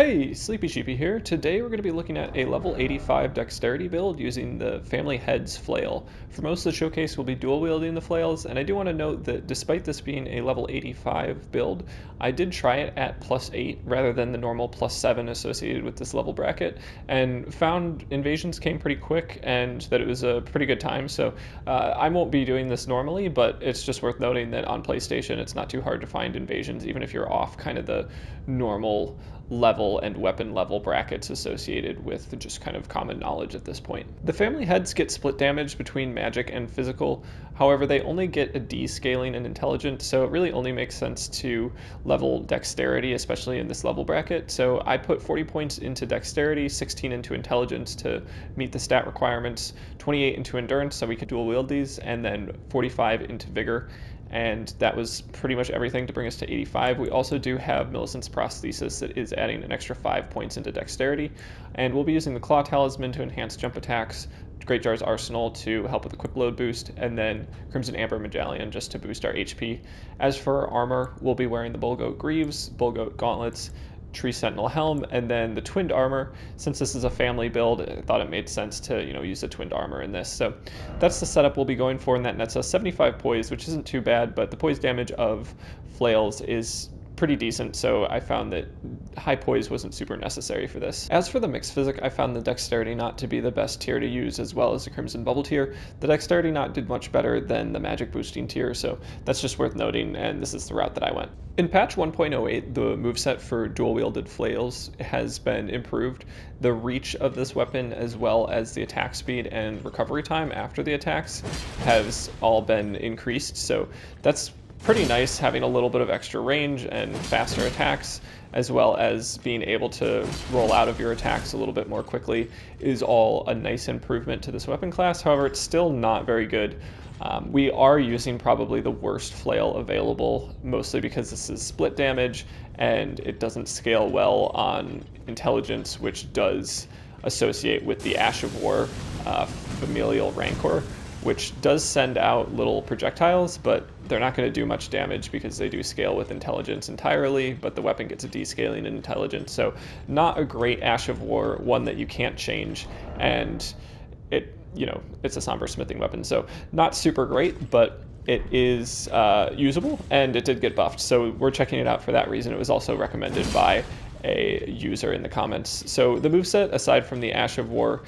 Hey, Sleepy Sheepy here. Today we're going to be looking at a level 85 Dexterity build using the Family Heads Flail. For most of the showcase we'll be dual wielding the flails, and I do want to note that despite this being a level 85 build, I did try it at +8 rather than the normal +7 associated with this level bracket, and found invasions came pretty quick and that it was a pretty good time, so I won't be doing this normally, but it's just worth noting that on PlayStation it's not too hard to find invasions even if you're off kind of the normal level and weapon level brackets associated with just kind of common knowledge at this point. The family heads get split damage between magic and physical, however they only get a D scaling in intelligence, so it really only makes sense to level dexterity, especially in this level bracket. So I put 40 points into dexterity, 16 into intelligence to meet the stat requirements, 28 into endurance so we could dual wield these, and then 45 into vigor. And that was pretty much everything to bring us to 85. We also do have Millicent's Prosthesis that is adding an extra 5 points into dexterity, and we'll be using the Claw Talisman to enhance jump attacks, Greatjar's Arsenal to help with the quick load boost, and then Crimson Amber Medallion just to boost our HP. As for armor, we'll be wearing the Bullgoat Greaves, Bullgoat Gauntlets, Tree Sentinel Helm, and then the Twinned Armor. Since this is a family build, I thought it made sense to use the Twinned Armor in this. So that's the setup we'll be going for, and that nets us 75 poise, which isn't too bad, but the poise damage of Flails is pretty decent, so I found that high poise wasn't super necessary for this. As for the mixed physic, I found the dexterity knot to be the best tier to use, as well as the crimson bubble tier. The dexterity knot did much better than the magic boosting tier, so that's just worth noting, and this is the route that I went. In patch 1.08, the moveset for dual wielded flails has been improved. The reach of this weapon, as well as the attack speed and recovery time after the attacks, has all been increased, so that's pretty nice, having a little bit of extra range and faster attacks, as well as being able to roll out of your attacks a little bit more quickly, is all a nice improvement to this weapon class. However, it's still not very good. We are using probably the worst flail available, mostly because this is split damage and it doesn't scale well on intelligence, which does associate with the Ash of War familial rancor, which does send out little projectiles, but they're not going to do much damage because they do scale with intelligence entirely, but the weapon gets a descaling in intelligence. So not a great Ash of War, one that you can't change, and it's a somber smithing weapon, so not super great, but it is usable, and it did get buffed, so we're checking it out for that reason. It was also recommended by a user in the comments. So the moveset, aside from the Ash of War,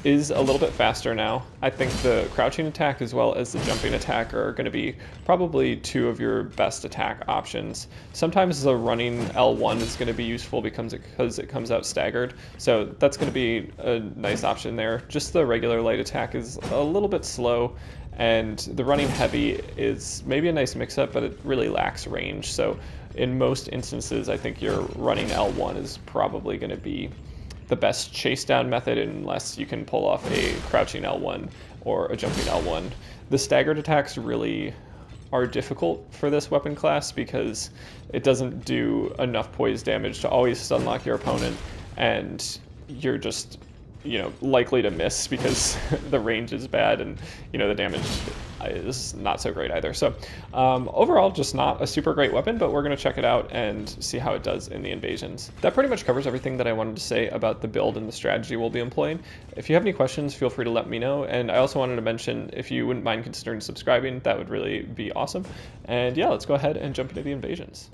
is a little bit faster now. I think the crouching attack as well as the jumping attack are going to be probably two of your best attack options. Sometimes the running L1 is going to be useful because it comes out staggered, so that's going to be a nice option there. Just the regular light attack is a little bit slow, and the running heavy is maybe a nice mix-up, but it really lacks range. So in most instances, I think your running L1 is probably going to be the best chase down method unless you can pull off a crouching L1 or a jumping L1. The staggered attacks really are difficult for this weapon class because it doesn't do enough poise damage to always stun lock your opponent, and you're just likely to miss because the range is bad and the damage is not so great either. So overall, just not a super great weapon, but we're going to check it out and see how it does in the invasions. That pretty much covers everything that I wanted to say about the build and the strategy we'll be employing. If you have any questions, feel free to let me know, and I also wanted to mention, if you wouldn't mind considering subscribing, that would really be awesome. And yeah, let's go ahead and jump into the invasions.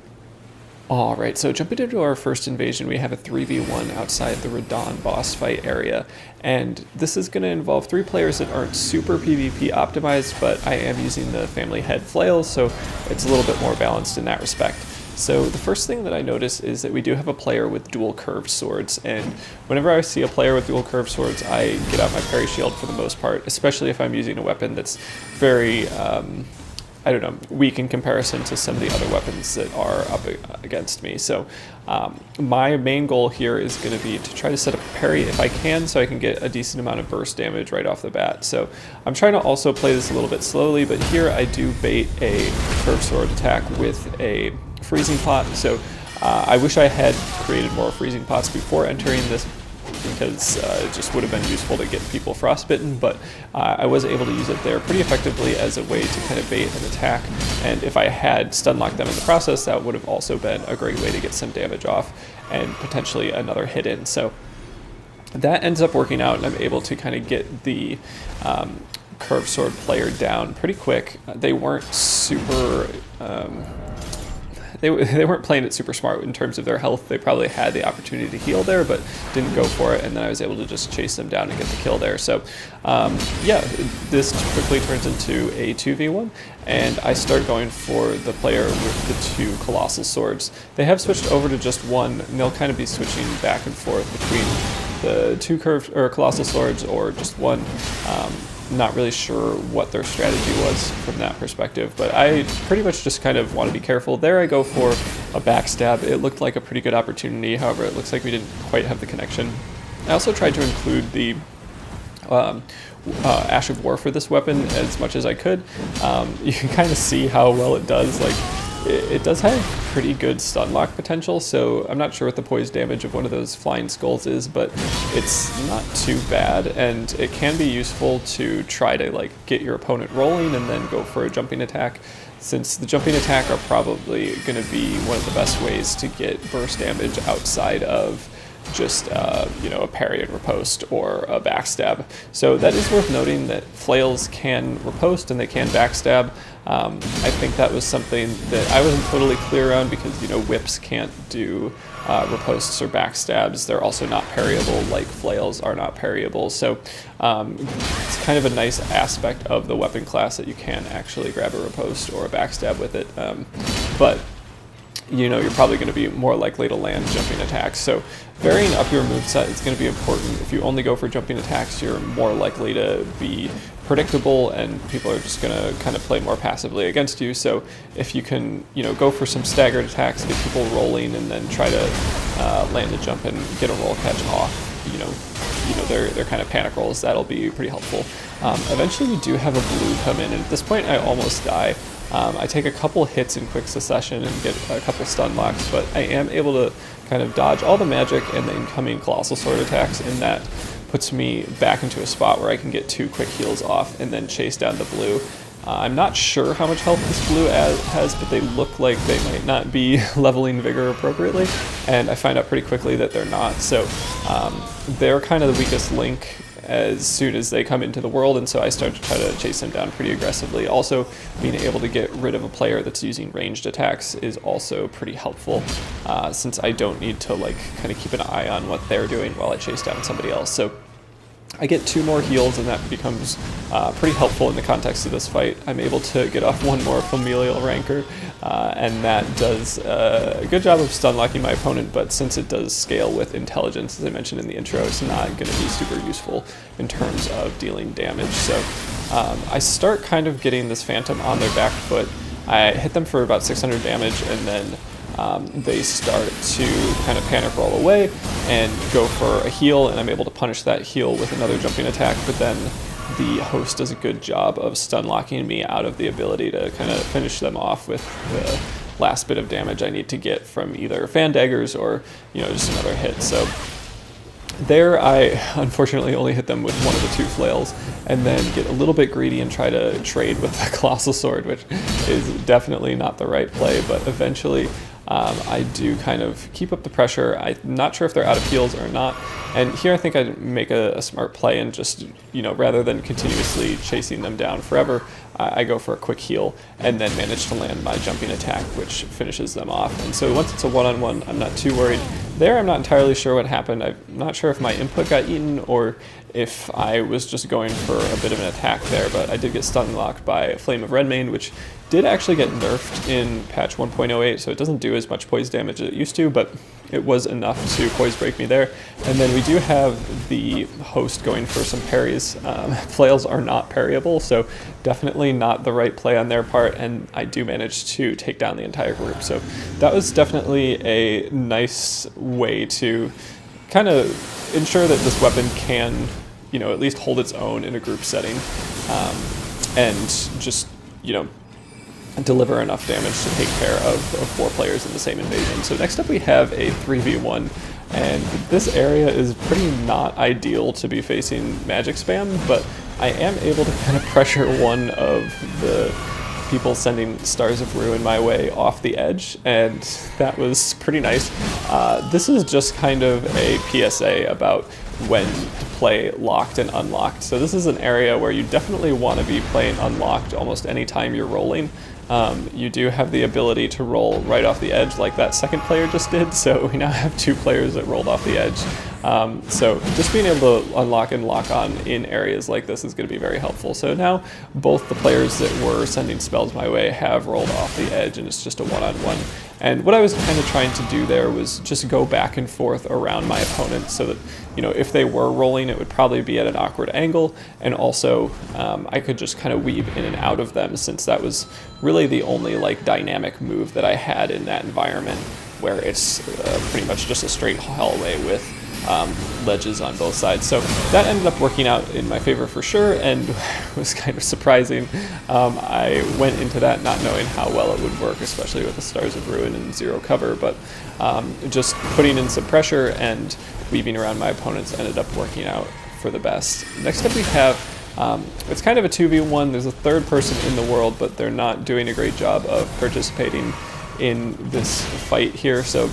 Alright, so jumping into our first invasion, we have a 3v1 outside the Radon boss fight area, and this is going to involve 3 players that aren't super PvP optimized, but I am using the family head flails, so it's a little bit more balanced in that respect. So the first thing that I notice is that we do have a player with dual curved swords, and whenever I see a player with dual curved swords, I get out my parry shield for the most part, especially if I'm using a weapon that's very weak in comparison to some of the other weapons that are up against me. So my main goal here is going to be to try to set up a parry if I can, so I can get a decent amount of burst damage right off the bat. So I'm trying to also play this a little bit slowly, but here I do bait a curved sword attack with a freezing pot. So I wish I had created more freezing pots before entering this, because it just would have been useful to get people frostbitten, but I was able to use it there pretty effectively as a way to kind of bait an attack, and if I had stun locked them in the process, that would have also been a great way to get some damage off. and potentially another hit in. So that ends up working out, and I'm able to kind of get the curved sword player down pretty quick. They weren't super they weren't playing it super smart in terms of their health. They probably had the opportunity to heal there, but didn't go for it, and then I was able to just chase them down and get the kill there. So yeah, this quickly turns into a 2v1, and I start going for the player with the 2 colossal swords. They have switched over to just one, and they'll kind of be switching back and forth between the 2 curved or colossal swords or just one. Not really sure what their strategy was from that perspective, but I pretty much just kind of want to be careful. There I go for a backstab. It looked like a pretty good opportunity, however it looks like we didn't quite have the connection. I also tried to include the Ash of War for this weapon as much as I could. You can kind of see how well it does. Like, it does have pretty good stun lock potential, so I'm not sure what the poise damage of one of those flying skulls is, but it's not too bad, and it can be useful to try to like get your opponent rolling and then go for a jumping attack, since the jumping attack are probably going to be one of the best ways to get burst damage outside of just you know, a parry and riposte or a backstab. So that is worth noting that flails can riposte and they can backstab. I think that was something that I wasn't totally clear on, because, you know, whips can't do ripostes or backstabs. They're also not parryable like flails are not parryable. So it's kind of a nice aspect of the weapon class that you can actually grab a riposte or a backstab with it. But you know, you're probably going to be more likely to land jumping attacks. So varying up your moveset is going to be important. If you only go for jumping attacks, you're more likely to be predictable, and people are just going to kind of play more passively against you. So if you can, you know, go for some staggered attacks, get people rolling, and then try to land a jump and get a roll catch off, you know, they're kind of panic rolls, that'll be pretty helpful. Eventually we do have a blue come in, and at this point I almost die. I take a couple hits in quick succession and get a couple stun locks, but I am able to kind of dodge all the magic and the incoming colossal sword attacks, and that puts me back into a spot where I can get 2 quick heals off and then chase down the blue. I'm not sure how much health this blue has, but they look like they might not be leveling vigor appropriately, and I find out pretty quickly that they're not. So they're kind of the weakest link as soon as they come into the world, and so I start to try to chase them down pretty aggressively. Also, being able to get rid of a player that's using ranged attacks is also pretty helpful, since I don't need to like kind of keep an eye on what they're doing while I chase down somebody else. So I get 2 more heals, and that becomes pretty helpful in the context of this fight. I'm able to get off 1 more familial rancor, and that does a good job of stun locking my opponent, but since it does scale with intelligence, as I mentioned in the intro, it's not going to be super useful in terms of dealing damage. So I start kind of getting this phantom on their back foot. I hit them for about 600 damage, and then they start to kind of panic roll away and go for a heal, and I'm able to punish that heal with another jumping attack, but then the host does a good job of stun locking me out of the ability to kind of finish them off with the last bit of damage I need to get from either fan daggers or, you know, just another hit. So there I unfortunately only hit them with 1 of the 2 flails, and then get a little bit greedy and try to trade with the colossal sword, which is definitely not the right play, but eventually I do kind of keep up the pressure. I'm not sure if they're out of heals or not, and here I think I make a smart play and just, you know, rather than continuously chasing them down forever, I go for a quick heal and then manage to land my jumping attack, which finishes them off. And so once it's a one-on-one, I'm not too worried. There, I'm not entirely sure what happened. I'm not sure if my input got eaten or if I was just going for a bit of an attack there, but I did get stun locked by Flame of Redmane, which did actually get nerfed in patch 1.08, so it doesn't do as much poise damage as it used to, but it was enough to poise break me there. And then we do have the host going for some parries. Flails are not parryable, so definitely not the right play on their part, and I do manage to take down the entire group. So that was definitely a nice way to kind of ensure that this weapon can, you know, at least hold its own in a group setting, and just, you know, deliver enough damage to take care of 4 players in the same invasion. So next up we have a 3v1, and this area is pretty not ideal to be facing magic spam, but I am able to kind of pressure one of the people sending Stars of Ruin my way off the edge, and that was pretty nice. This is just kind of a PSA about when to play locked and unlocked. So this is an area where you definitely want to be playing unlocked almost any time you're rolling. You do have the ability to roll right off the edge like that second player just did, so we now have 2 players that rolled off the edge. So just being able to unlock and lock on in areas like this is going to be very helpful. So now both the players that were sending spells my way have rolled off the edge, and it's just a one-on-one. And what I was kind of trying to do there was just go back and forth around my opponent so that, you know, if they were rolling, it would probably be at an awkward angle, and also I could just kind of weave in and out of them, since that was really the only like dynamic move that I had in that environment, where it's pretty much just a straight hallway with ledges on both sides. So that ended up working out in my favor for sure, and was kind of surprising. I went into that not knowing how well it would work, especially with the Stars of Ruin and 0 cover, but just putting in some pressure and weaving around my opponents ended up working out for the best. Next up we have, it's kind of a 2v1. There's a third person in the world, but they're not doing a great job of participating in this fight here. So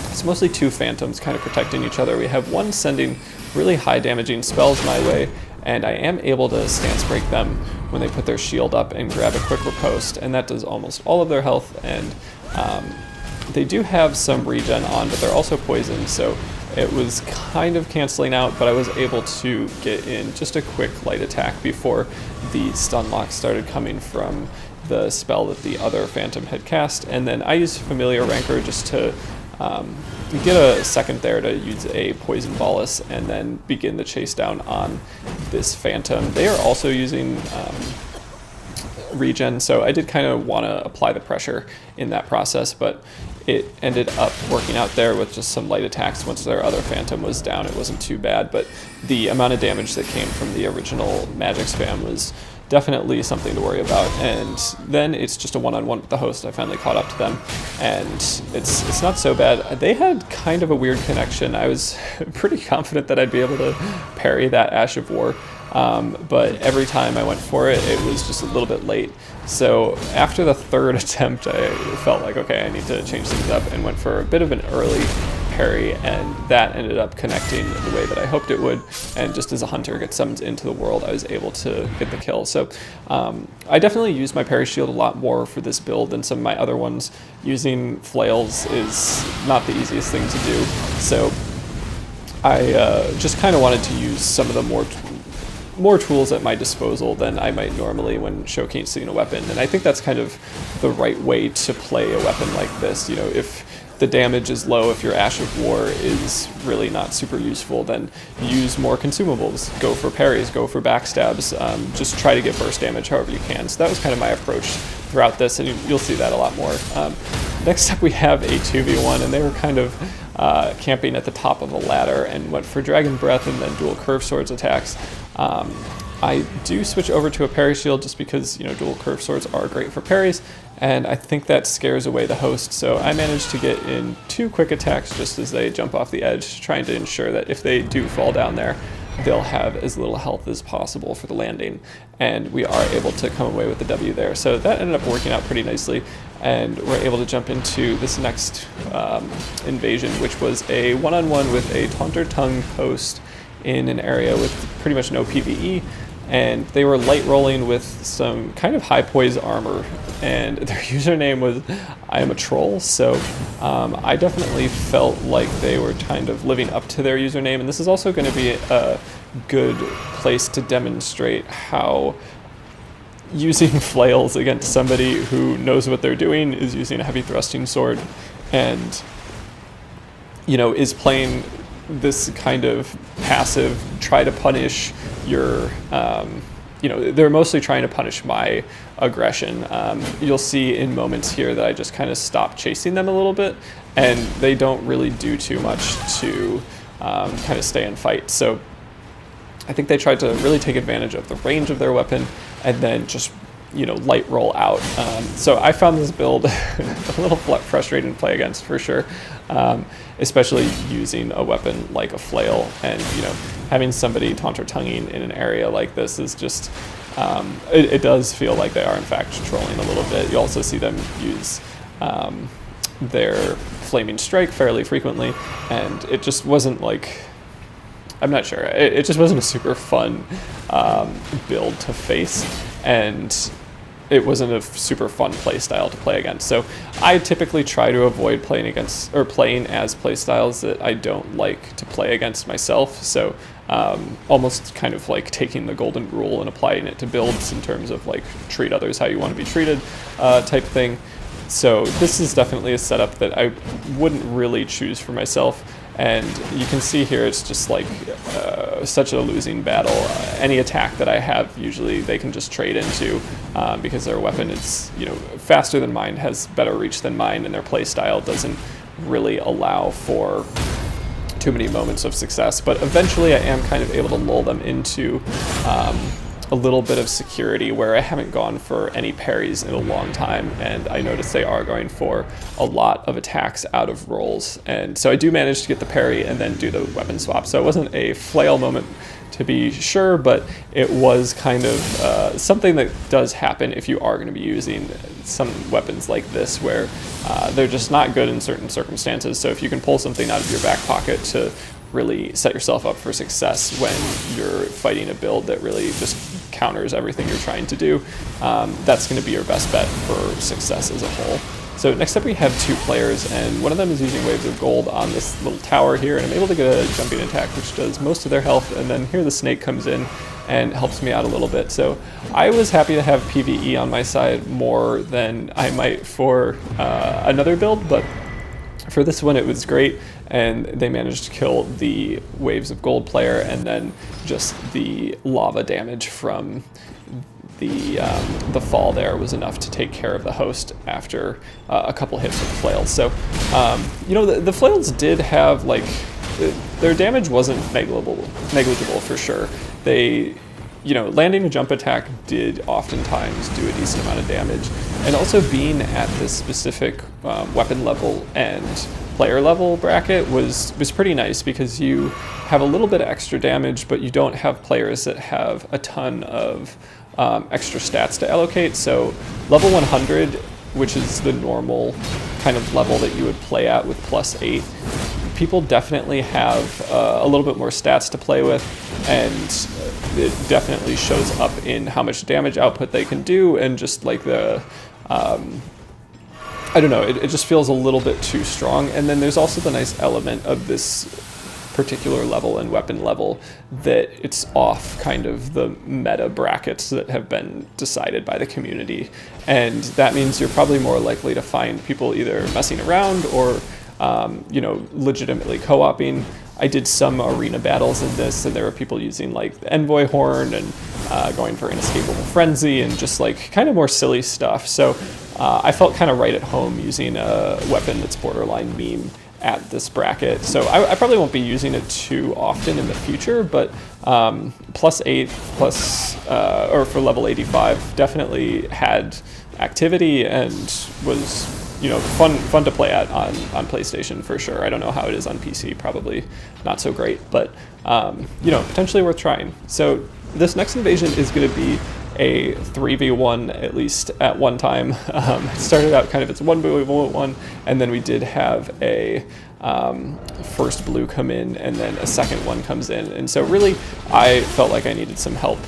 it's mostly 2 phantoms kind of protecting each other. We have one sending really high damaging spells my way, and I am able to stance break them when they put their shield up and grab a quick riposte, and that does almost all of their health. And they do have some regen on, but they're also poisoned, so it was kind of canceling out, but I was able to get in just a quick light attack before the stun lock started coming from the spell that the other phantom had cast. And then I used Familiar Rancor just to get a second there to use a Poison Bolus and then begin the chase down on this phantom. They are also using regen, so I did kind of want to apply the pressure in that process, but it ended up working out there with just some light attacks. Once their other phantom was down, it wasn't too bad, but the amount of damage that came from the original magic spam was definitely something to worry about. And then it's just a one-on-one with the host. I finally caught up to them, and it's not so bad. They had kind of a weird connection. I was pretty confident that I'd be able to parry that Ash of War, but every time I went for it, it was just a little bit late. So after the 3rd attempt, I felt like, okay, I need to change things up, and went for a bit of an early parry, and that ended up connecting the way that I hoped it would. And just as a hunter gets summoned into the world, I was able to get the kill. So I definitely use my parry shield a lot more for this build than some of my other ones. Using flails is not the easiest thing to do, so I just kind of wanted to use some of the more tools at my disposal than I might normally when showcasing a weapon. And I think that's kind of the right way to play a weapon like this. You know, if the damage is low, if your Ash of War is really not super useful, then use more consumables. Go for parries, go for backstabs, just try to get burst damage however you can. So that was kind of my approach throughout this, and you'll see that a lot more. Next up we have a 2v1, and they were kind of camping at the top of a ladder and went for Dragon Breath and then dual curve swords attacks. I do switch over to a parry shield just because, you know, dual curve swords are great for parries, and I think that scares away the host. So I managed to get in 2 quick attacks just as they jump off the edge, trying to ensure that if they do fall down there, they'll have as little health as possible for the landing, and we are able to come away with the W there. So that ended up working out pretty nicely, and we're able to jump into this next invasion, which was a one-on-one with a Taunter Tongue host in an area with pretty much no PvE, and they were light rolling with some kind of high poise armor, and their username was I am a troll. So I definitely felt like they were kind of living up to their username, and this is also going to be a good place to demonstrate how using flails against somebody who knows what they're doing, is using a heavy thrusting sword, and, you know, is playing this kind of passive, try to punish your, you know, they're mostly trying to punish my aggression. You'll see in moments here that I just kind of stop chasing them a little bit, and they don't really do too much to kind of stay and fight. So I think they tried to really take advantage of the range of their weapon and then just, you know, light roll out. So I found this build a little frustrating to play against for sure, especially using a weapon like a flail, and, you know, having somebody taunter tonguing in an area like this is just it does feel like they are in fact trolling a little bit. You also see them use their Flaming Strike fairly frequently, and it just wasn't like, I'm not sure, it just wasn't a super fun build to face, and it wasn't a super fun play style to play against. So I typically try to avoid playing against, or playing as play styles that I don't like to play against myself. So almost kind of like taking the golden rule and applying it to builds in terms of like treat others how you want to be treated type thing. So this is definitely a setup that I wouldn't really choose for myself. And you can see here it's just like such a losing battle. Any attack that I have, usually they can just trade into because their weapon is, you know, faster than mine, has better reach than mine, and their play style doesn't really allow for too many moments of success. But eventually I am kind of able to lull them into a little bit of security where I haven't gone for any parries in a long time, and I notice they are going for a lot of attacks out of rolls, and so I do manage to get the parry and then do the weapon swap. So it wasn't a flail moment to be sure, but it was kind of something that does happen if you are going to be using some weapons like this where they're just not good in certain circumstances. So if you can pull something out of your back pocket to really set yourself up for success when you're fighting a build that really just counters everything you're trying to do, that's going to be your best bet for success as a whole. So next up we have two players, and one of them is using Waves of Gold on this little tower here, and I'm able to get a jumping attack which does most of their health, and then here the snake comes in and helps me out a little bit. So I was happy to have PvE on my side more than I might for another build, but for this one it was great, and they managed to kill the Waves of Gold player, and then just the lava damage from the fall there was enough to take care of the host after a couple hits with the flails. So you know, the flails did have, like, their damage wasn't negligible for sure. They, you know, landing a jump attack did oftentimes do a decent amount of damage, and also being at this specific weapon level and player level bracket was pretty nice, because you have a little bit of extra damage, but you don't have players that have a ton of extra stats to allocate. So level 100, which is the normal kind of level that you would play at with +8, people definitely have a little bit more stats to play with, and it definitely shows up in how much damage output they can do, and just like the I don't know, it just feels a little bit too strong. And then there's also the nice element of this particular level and weapon level that it's off kind of the meta brackets that have been decided by the community, and that means you're probably more likely to find people either messing around or you know, legitimately co-oping. I did some arena battles in this, and there were people using like the Envoy Horn and going for Inescapable Frenzy and just like kind of more silly stuff. So I felt kind of right at home using a weapon that's borderline meme at this bracket. So I probably won't be using it too often in the future, but +8 or for level 85 definitely had activity and was, you know, fun to play at on PlayStation for sure. I don't know how it is on PC, probably not so great, but you know, potentially worth trying. So this next invasion is going to be a 3v1 at least at one time. It started out kind of it's 1v1, and then we did have a first blue come in, and then a second one comes in, and so really I felt like I needed some help.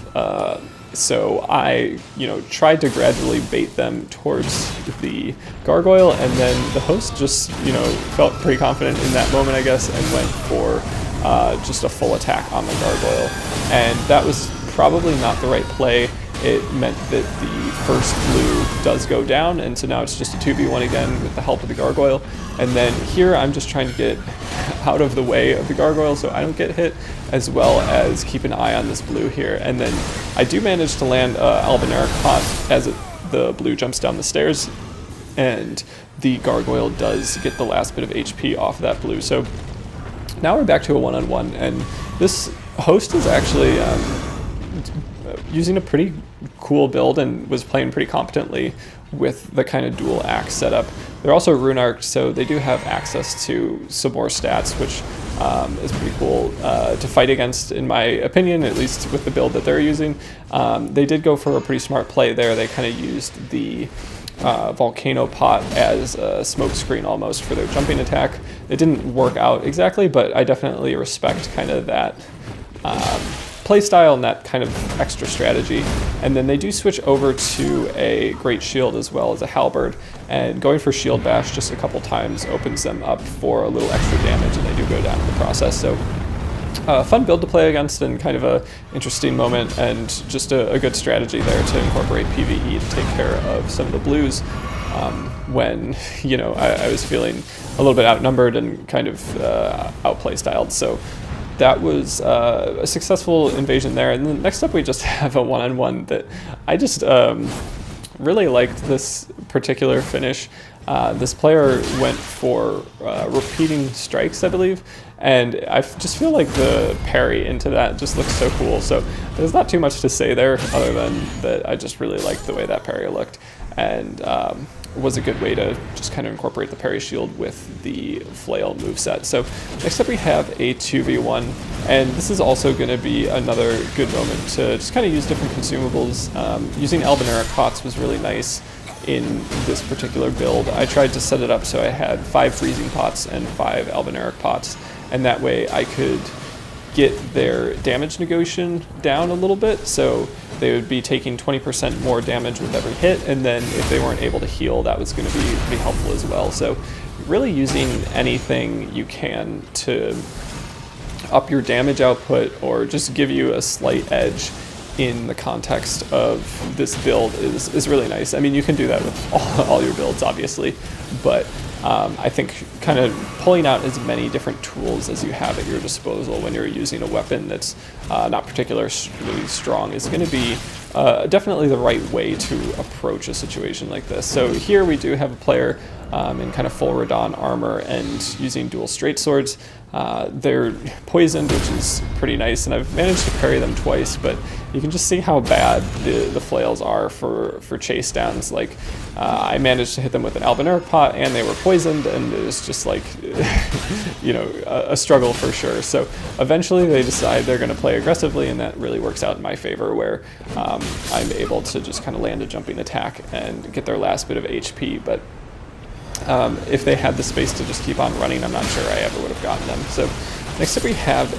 So I, you know, tried to gradually bait them towards the gargoyle, and then the host just, you know, felt pretty confident in that moment, I guess, and went for just a full attack on the gargoyle. And that was probably not the right play. It meant that the first blue does go down, and so now it's just a 2v1 again with the help of the gargoyle. And then here I'm just trying to get out of the way of the gargoyle so I don't get hit, as well as keep an eye on this blue here. And then I do manage to land Albinauric Pot as the blue jumps down the stairs, and the gargoyle does get the last bit of HP off that blue. So now we're back to a one-on-one, and this host is actually using a pretty cool build and was playing pretty competently with the kind of dual axe setup. They're also rune arced, so they do have access to some more stats, which is pretty cool to fight against, in my opinion, at least with the build that they're using. They did go for a pretty smart play there. They kind of used the volcano pot as a smoke screen almost for their jumping attack. It didn't work out exactly, but I definitely respect kind of that playstyle and that kind of extra strategy. And then they do switch over to a great shield as well as a halberd, and going for shield bash just a couple times opens them up for a little extra damage, and they do go down in the process. So fun build to play against, and kind of a interesting moment, and just a good strategy there to incorporate PvE to take care of some of the blues when, you know, I was feeling a little bit outnumbered and kind of outplay styled. So that was a successful invasion there. And then next up we just have a one-on-one that I just really liked this particular finish. This player went for repeating strikes, I believe, and I just feel like the parry into that just looks so cool. So there's not too much to say there other than that I just really liked the way that parry looked, and was a good way to just kind of incorporate the parry shield with the flail moveset. So next up we have a 2v1, and this is also going to be another good moment to just kind of use different consumables. Using Elden pots was really nice in this particular build. I tried to set it up so I had 5 freezing pots and 5 Elden pots, and that way I could get their damage negation down a little bit, so they would be taking 20% more damage with every hit, and then if they weren't able to heal, that was going to be pretty helpful as well. So really using anything you can to up your damage output or just give you a slight edge in the context of this build is really nice. I mean, you can do that with all your builds, obviously, but I think kind of pulling out as many different tools as you have at your disposal when you're using a weapon that's not particularly strong is going to be definitely the right way to approach a situation like this. So here we do have a player in kind of full Radon armor and using dual straight swords. They're poisoned, which is pretty nice, and I've managed to parry them twice, but you can just see how bad the flails are for chase downs. Like, I managed to hit them with an Elden pot, and they were poisoned, and it was just like, you know, a struggle for sure. So eventually they decide they're going to play aggressively, and that really works out in my favor, where I'm able to just kind of land a jumping attack and get their last bit of HP, but if they had the space to just keep on running, I'm not sure I ever would have gotten them. So next up we have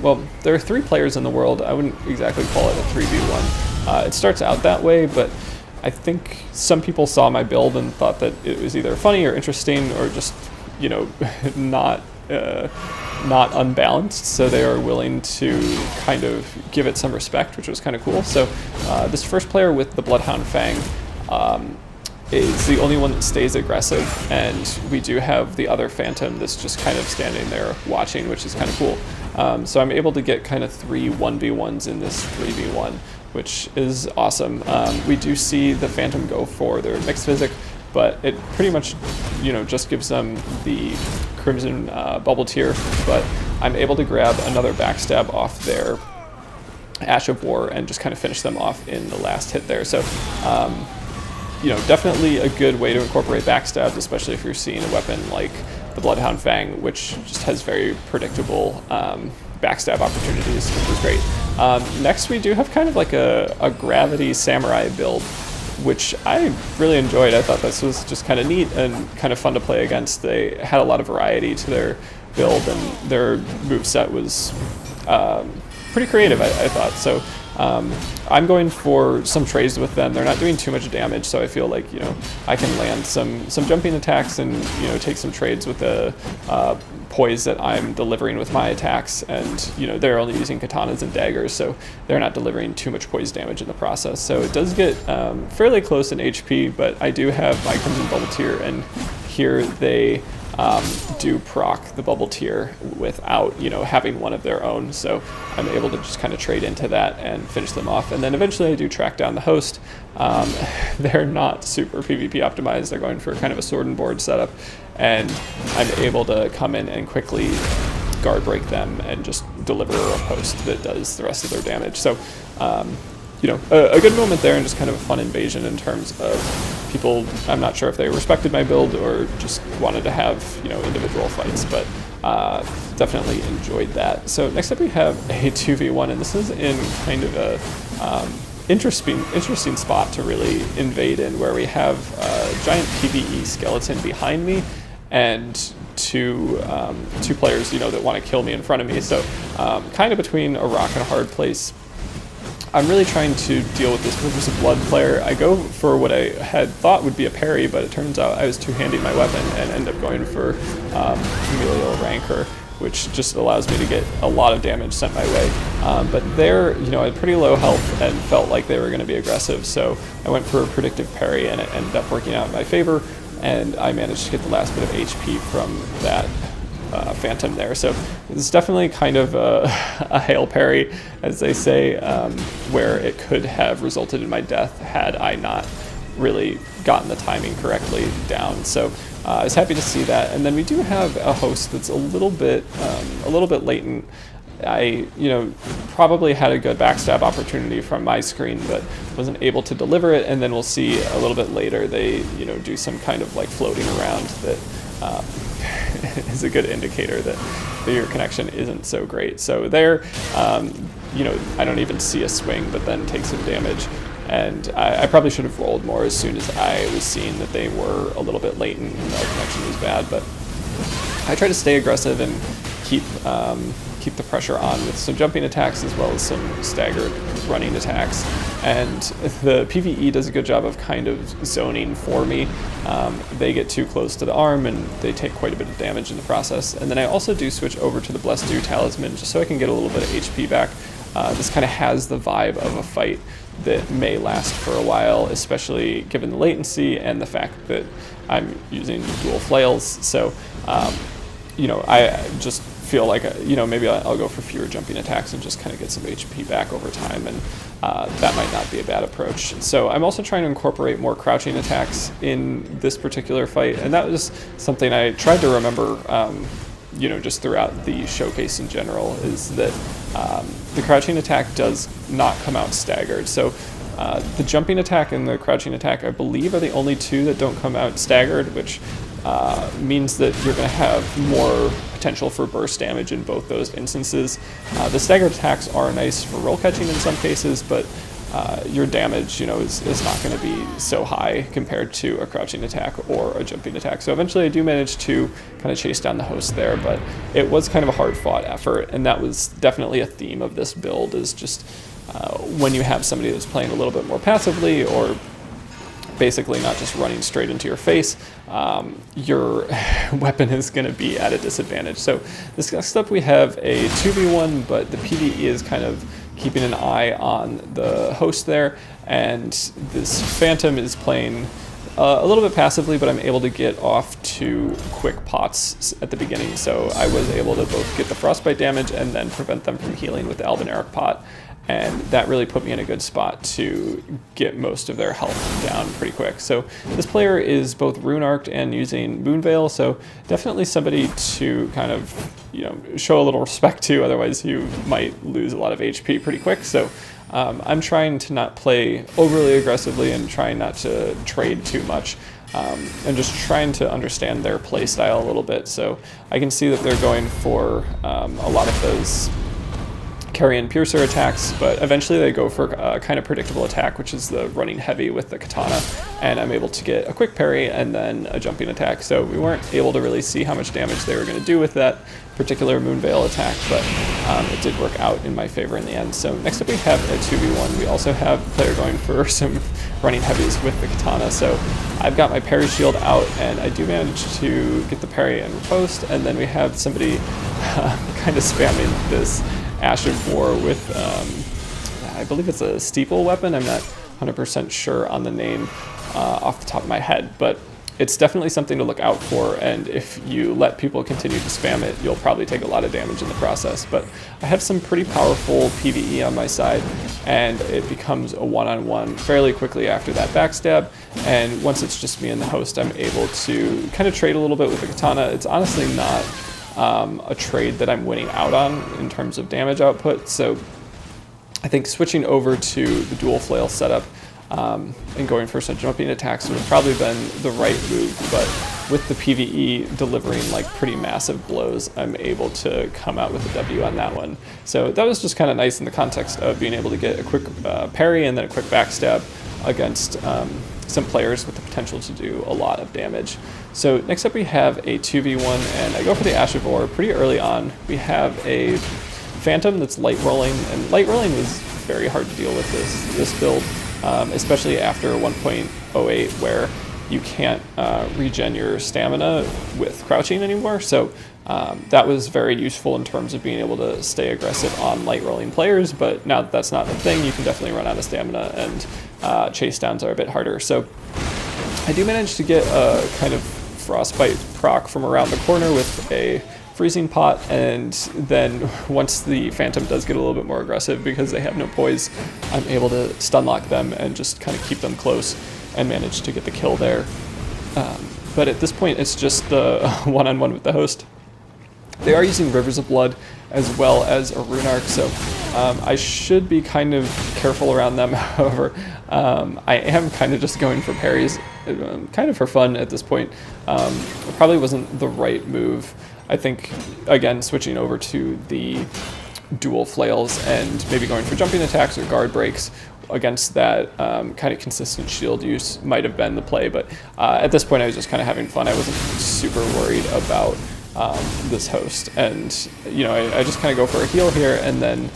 well, there are 3 players in the world. I wouldn't exactly call it a 3v1. It starts out that way, but I think some people saw my build and thought that it was either funny or interesting or just, you know, not unbalanced, so they are willing to kind of give it some respect, which was kind of cool. So this first player with the Bloodhound Fang is the only one that stays aggressive, and we do have the other Phantom that's just kind of standing there watching, which is kind of cool. So I'm able to get kind of 3 1v1s in this 3v1, which is awesome. We do see the Phantom go for their mixed physic, but it pretty much, you know, just gives them the Crimson bubble tier, but I'm able to grab another backstab off their Ash of War and just kind of finish them off in the last hit there. So you know, definitely a good way to incorporate backstabs, especially if you're seeing a weapon like the Bloodhound Fang, which just has very predictable backstab opportunities, which is great. Next, we do have kind of like a gravity samurai build, which I really enjoyed. I thought this was just kind of neat and kind of fun to play against. They had a lot of variety to their build, and their moveset was pretty creative, I thought. So I'm going for some trades with them. They're not doing too much damage, so I feel like, you know, I can land some jumping attacks and, you know, take some trades with the poise that I'm delivering with my attacks. And, you know, they're only using katanas and daggers, so they're not delivering too much poise damage in the process. So it does get fairly close in HP, but I do have my Crimson Bubble Tier, and here they do proc the bubble tier without, you know, having one of their own, so I'm able to just kind of trade into that and finish them off. And then eventually I do track down the host. They're not super PvP optimized. They're going for kind of a sword and board setup, and I'm able to come in and quickly guard break them and just deliver a post that does the rest of their damage. So you know, a good moment there, and just kind of a fun invasion in terms of people, I'm not sure if they respected my build or just wanted to have, you know, individual fights, but definitely enjoyed that. So next up we have a 2v1, and this is in kind of a interesting spot to really invade in, where we have a giant PvE skeleton behind me and two players, you know, that want to kill me in front of me. So kind of between a rock and a hard place. I'm really trying to deal with this Purpose of Blood player. I go for what I had thought would be a parry, but it turns out I was two-handing my weapon and end up going for Familial Rancor, which just allows me to get a lot of damage sent my way. But they're, you know, at pretty low health and felt like they were going to be aggressive, so I went for a predictive parry, and it ended up working out in my favor, and I managed to get the last bit of HP from that Phantom there. So it's definitely kind of a Hail Parry, as they say, where it could have resulted in my death had I not really gotten the timing correctly down. So I was happy to see that. And then we do have a host that's a little bit latent. I, you know, probably had a good backstab opportunity from my screen, but wasn't able to deliver it. And then we'll see a little bit later they, you know, do some kind of like floating around that is a good indicator that your connection isn't so great. So there, you know, I don't even see a swing, but then take some damage. And I probably should have rolled more as soon as I was seeing that they were a little bit latent and our connection was bad. But I try to stay aggressive and keep the pressure on with some jumping attacks as well as some staggered running attacks. And the PvE does a good job of kind of zoning for me. They get too close to the arm and they take quite a bit of damage in the process. And then I also do switch over to the Blessed Dew Talisman just so I can get a little bit of HP back. This kind of has the vibe of a fight that may last for a while, especially given the latency and the fact that I'm using dual flails. So, you know, I just feel like, you know, maybe I'll go for fewer jumping attacks and just kind of get some HP back over time, and that might not be a bad approach. So I'm also trying to incorporate more crouching attacks in this particular fight, and that was something I tried to remember, you know, just throughout the showcase in general, is that the crouching attack does not come out staggered. So the jumping attack and the crouching attack, I believe, are the only two that don't come out staggered, which means that you're going to have more potential for burst damage in both those instances. The staggered attacks are nice for roll catching in some cases, but your damage, you know, is not going to be so high compared to a crouching attack or a jumping attack. So eventually I do manage to kind of chase down the host there, but it was kind of a hard-fought effort, and that was definitely a theme of this build, is just when you have somebody that's playing a little bit more passively, or basically not just running straight into your face, your weapon is going to be at a disadvantage. So this next up we have a 2v1, but the PvE is kind of keeping an eye on the host there, and this Phantom is playing a little bit passively, but I'm able to get off to quick pots at the beginning, so I was able to both get the frostbite damage and then prevent them from healing with the Elden pot. And that really put me in a good spot to get most of their health down pretty quick. So this player is both rune arced and using Moonveil, so definitely somebody to kind of, you know, show a little respect to, otherwise you might lose a lot of HP pretty quick. So I'm trying to not play overly aggressively and trying not to trade too much. And just trying to understand their play style a little bit. So I can see that they're going for a lot of those carry-in piercer attacks, but eventually they go for a kind of predictable attack, which is the running heavy with the katana, and I'm able to get a quick parry and then a jumping attack. So we weren't able to really see how much damage they were going to do with that particular Moonveil attack, but it did work out in my favor in the end. So next up we have a 2v1. We also have a player going for some running heavies with the katana, so I've got my parry shield out, and I do manage to get the parry and riposte, and then we have somebody kind of spamming this Ash of War with, I believe it's a steeple weapon. I'm not 100% sure on the name off the top of my head, but it's definitely something to look out for, and if you let people continue to spam it, you'll probably take a lot of damage in the process. But I have some pretty powerful PvE on my side, and it becomes a one-on-one fairly quickly after that backstab, and once it's just me and the host, I'm able to kind of trade a little bit with the katana. It's honestly not a trade that I'm winning out on in terms of damage output, so I think switching over to the dual flail setup and going for some jumping attacks would have probably been the right move, but with the PvE delivering like pretty massive blows, I'm able to come out with a W on that one. So that was just kind of nice in the context of being able to get a quick parry and then a quick backstab against some players with the potential to do a lot of damage. So next up we have a 2v1, and I go for the Ash of War pretty early on. We have a Phantom that's light rolling, and light rolling was very hard to deal with this build, especially after 1.08 where you can't regen your stamina with crouching anymore. So that was very useful in terms of being able to stay aggressive on light rolling players, but now that that's not a thing, you can definitely run out of stamina, and chase downs are a bit harder. So I do manage to get a kind of frostbite proc from around the corner with a freezing pot, and then once the Phantom does get a little bit more aggressive because they have no poise, I'm able to stun lock them and just kind of keep them close and manage to get the kill there. But at this point it's just the one-on-one with the host. They are using Rivers of Blood as well as a Rune Arc, so I should be kind of careful around them. However, I am kind of just going for parries, kind of for fun at this point. It probably wasn't the right move. I think, again, switching over to the dual flails and maybe going for jumping attacks or guard breaks against that kind of consistent shield use might have been the play, but at this point I was just kind of having fun. I wasn't super worried about this host, and you know, I just kind of go for a heal here, and then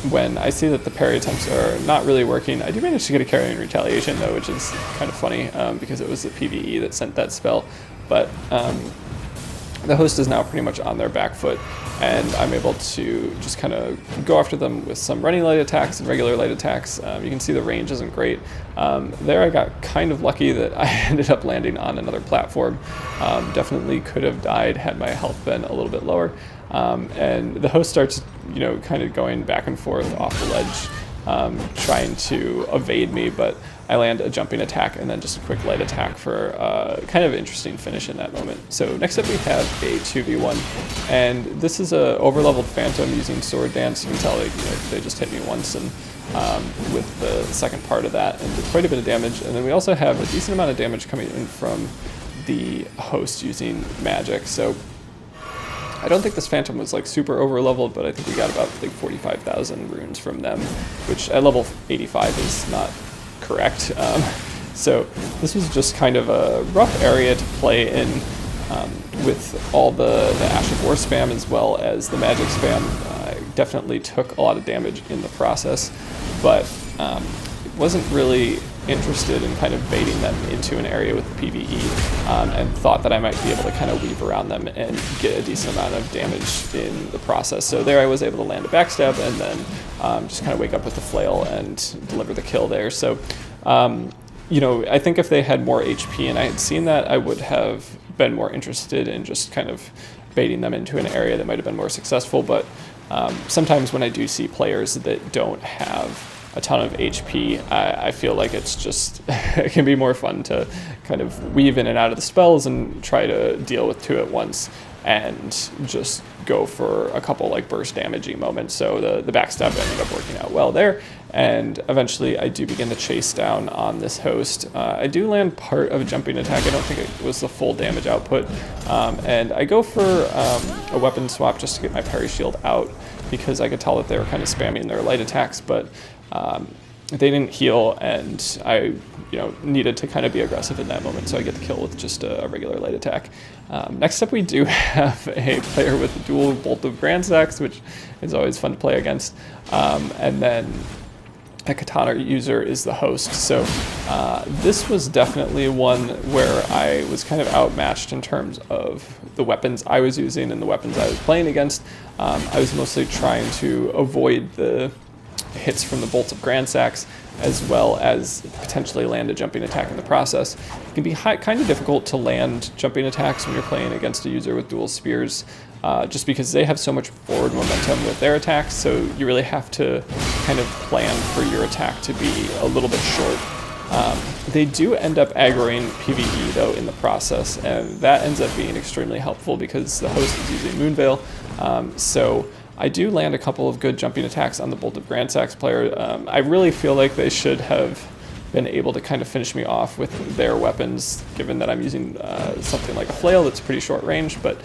when I see that the parry attempts are not really working, I do manage to get a carry in retaliation though, which is kind of funny because it was the PvE that sent that spell, but the host is now pretty much on their back foot, and I'm able to just kind of go after them with some running light attacks and regular light attacks. You can see the range isn't great. There I got kind of lucky that I ended up landing on another platform. Definitely could have died had my health been a little bit lower. And the host starts, you know, kind of going back and forth off the ledge, trying to evade me, but I land a jumping attack and then just a quick light attack for kind of interesting finish in that moment. So next up we have a 2v1, and this is a overleveled Phantom using Sword Dance. You can tell they just hit me once, and with the second part of that, and did quite a bit of damage. And then we also have a decent amount of damage coming in from the host using magic. So I don't think this Phantom was like super over leveled, but I think we got about like 45,000 runes from them, which at level 85 is not correct. So this was just kind of a rough area to play in with all the Ash of War spam as well as the magic spam. I definitely took a lot of damage in the process, but wasn't really interested in kind of baiting them into an area with PvE, and thought that I might be able to kind of weave around them and get a decent amount of damage in the process. So there I was able to land a backstab and then just kind of wake up with the flail and deliver the kill there. So you know, I think if they had more HP and I had seen that, I would have been more interested in just kind of baiting them into an area that might have been more successful. But sometimes when I do see players that don't have a ton of HP, I feel like it's just, it can be more fun to kind of weave in and out of the spells and try to deal with two at once and just go for a couple like burst damaging moments. So the backstab ended up working out well there, and eventually I do begin to chase down on this host. I do land part of a jumping attack. I don't think it was the full damage output, and I go for a weapon swap just to get my parry shield out, because I could tell that they were kind of spamming their light attacks, but they didn't heal, and I needed to kind of be aggressive in that moment, so I get the kill with just a regular light attack. Next up we do have a player with a dual Bolt of Gransax, which is always fun to play against, and then a katana user is the host. So this was definitely one where I was kind of outmatched in terms of the weapons I was using and the weapons I was playing against. I was mostly trying to avoid the hits from the bolts of Gransax, as well as potentially land a jumping attack in the process. It can be kind of difficult to land jumping attacks when you're playing against a user with dual spears, just because they have so much forward momentum with their attacks, so you really have to kind of plan for your attack to be a little bit short. They do end up aggroing PvE though in the process, and that ends up being extremely helpful because the host is using Moonveil, so I do land a couple of good jumping attacks on the Bolt of Gransax player. I really feel like they should have been able to kind of finish me off with their weapons, given that I'm using something like a flail that's pretty short range, but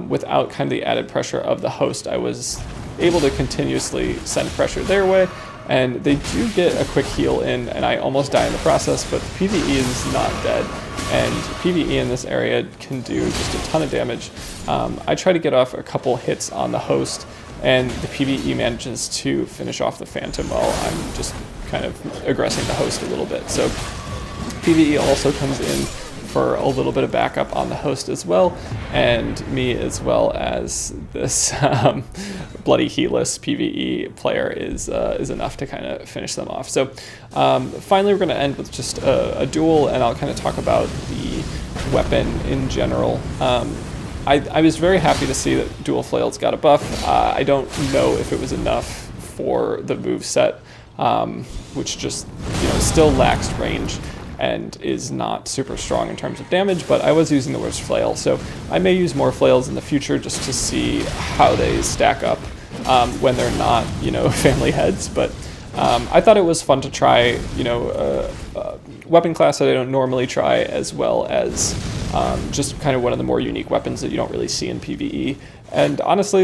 without kind of the added pressure of the host, I was able to continuously send pressure their way, and they do get a quick heal in, and I almost die in the process, but the PvE is not dead, and PvE in this area can do just a ton of damage. I try to get off a couple hits on the host, and the PvE manages to finish off the Phantom while I'm just kind of aggressing the host a little bit. So PvE also comes in for a little bit of backup on the host as well, and me as well as this bloody heatless PvE player is enough to kind of finish them off. So finally we're going to end with just a duel, and I'll kind of talk about the weapon in general. I was very happy to see that dual flails got a buff. I don't know if it was enough for the moveset, which just still lacks range and is not super strong in terms of damage, but I was using the worst flail, so I may use more flails in the future just to see how they stack up when they're not, family heads. But I thought it was fun to try, weapon class that I don't normally try, as well as just kind of one of the more unique weapons that you don't really see in PvE. And honestly,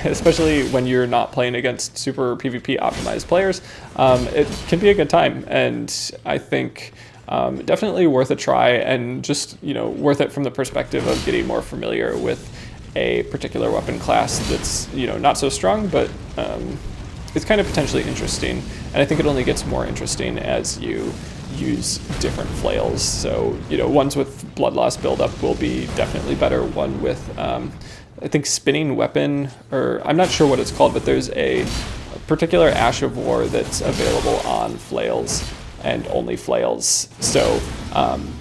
especially when you're not playing against super PvP optimized players, it can be a good time, and I think definitely worth a try, and just worth it from the perspective of getting more familiar with a particular weapon class that's not so strong, but it's kind of potentially interesting, and I think it only gets more interesting as you use different flails. So ones with blood loss buildup will be definitely better. One with I think spinning weapon, or I'm not sure what it's called, but there's a particular Ash of War that's available on flails and only flails. So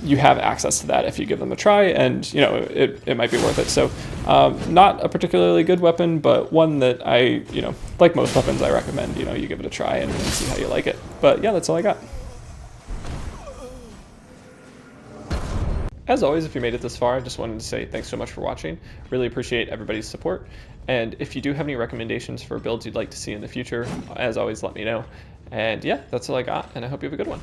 you have access to that if you give them a try, and it might be worth it. So not a particularly good weapon, but one that I, like most weapons, I recommend you give it a try and see how you like it. But yeah, that's all I got. As always, if you made it this far, I just wanted to say thanks so much for watching. Really appreciate everybody's support. And if you do have any recommendations for builds you'd like to see in the future, as always, let me know. And yeah, that's all I got, and I hope you have a good one.